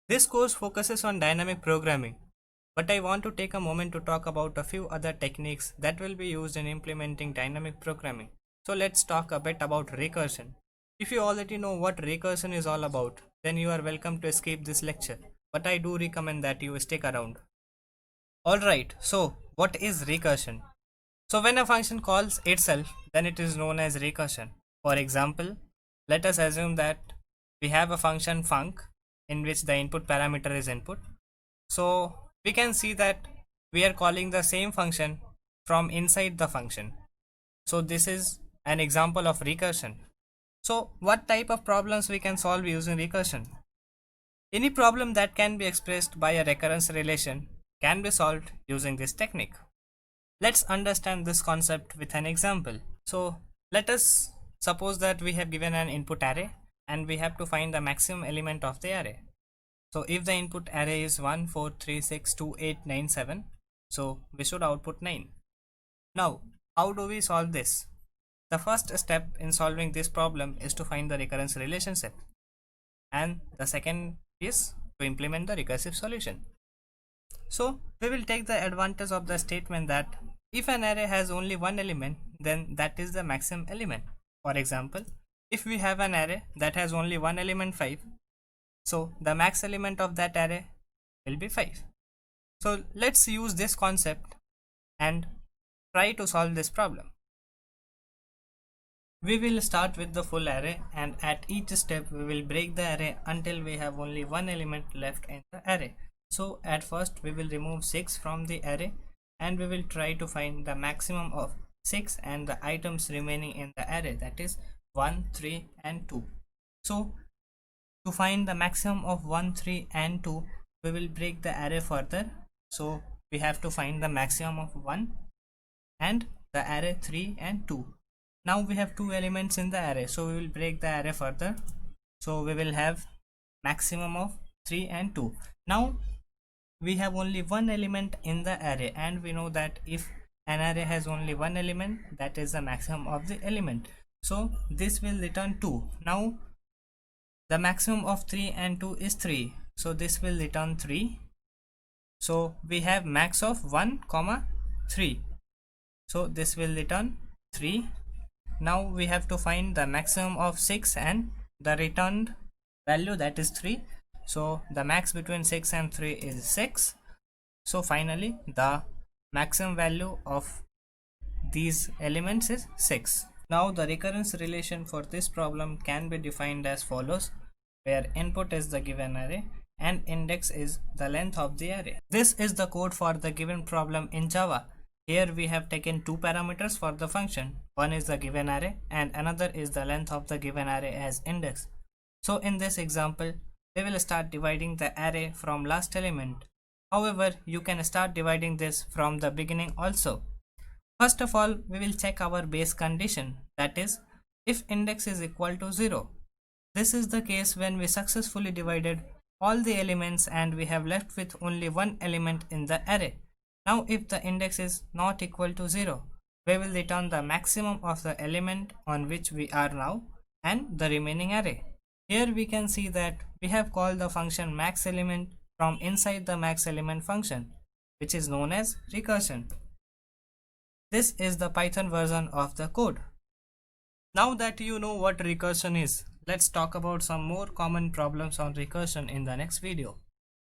This course focuses on dynamic programming, but I want to take a moment to talk about a few other techniques that will be used in implementing dynamic programming. So let's talk a bit about recursion. If you already know what recursion is all about, then you are welcome to skip this lecture, but I do recommend that you stick around. Alright, so what is recursion? So when a function calls itself, then it is known as recursion. For example, let us assume that we have a function func in which the input parameter is input. So we can see that we are calling the same function from inside the function. So this is an example of recursion. So what type of problems we can solve using recursion? Any problem that can be expressed by a recurrence relation can be solved using this technique. Let's understand this concept with an example. So let us suppose that we have given an input array and we have to find the maximum element of the array. So if the input array is 1, 4, 3, 6, 2, 8, 9, 7, so we should output 9. Now, how do we solve this? The first step in solving this problem is to find the recurrence relationship, and the second is to implement the recursive solution. So we will take the advantage of the statement that if an array has only one element, then that is the maximum element. For example, if we have an array that has only one element 5, so the max element of that array will be 5. So let's use this concept and try to solve this problem. We will start with the full array, and at each step we will break the array until we have only one element left in the array. So at first we will remove 6 from the array and we will try to find the maximum of 6 and the items remaining in the array, that is 1, 3 and 2. So to find the maximum of 1, 3 and 2, we will break the array further. So we have to find the maximum of 1 and the array 3 and 2. Now we have two elements in the array, so we will break the array further. So we will have maximum of 3 and 2. Now we have only one element in the array, and we know that if an array has only one element, that is the maximum of the element. So this will return 2. Now the maximum of 3 and 2 is 3, so this will return 3. So we have max of 1 comma 3, so this will return 3. Now we have to find the maximum of 6 and the returned value, that is 3. So the max between 6 and 3 is 6. So finally the maximum value of these elements is 6. Now the recurrence relation for this problem can be defined as follows, where input is the given array and index is the length of the array. This is the code for the given problem in Java. Here we have taken two parameters for the function. One is the given array and another is the length of the given array as index. So in this example, we will start dividing the array from last element. However, you can start dividing this from the beginning also. First of all, we will check our base condition, that is, if index is equal to 0. This is the case when we successfully divided all the elements and we have left with only one element in the array. Now if the index is not equal to 0, we will return the maximum of the element on which we are now and the remaining array. Here we can see that we have called the function max element from inside the max element function, which is known as recursion. This is the Python version of the code. Now that you know what recursion is, let's talk about some more common problems on recursion in the next video.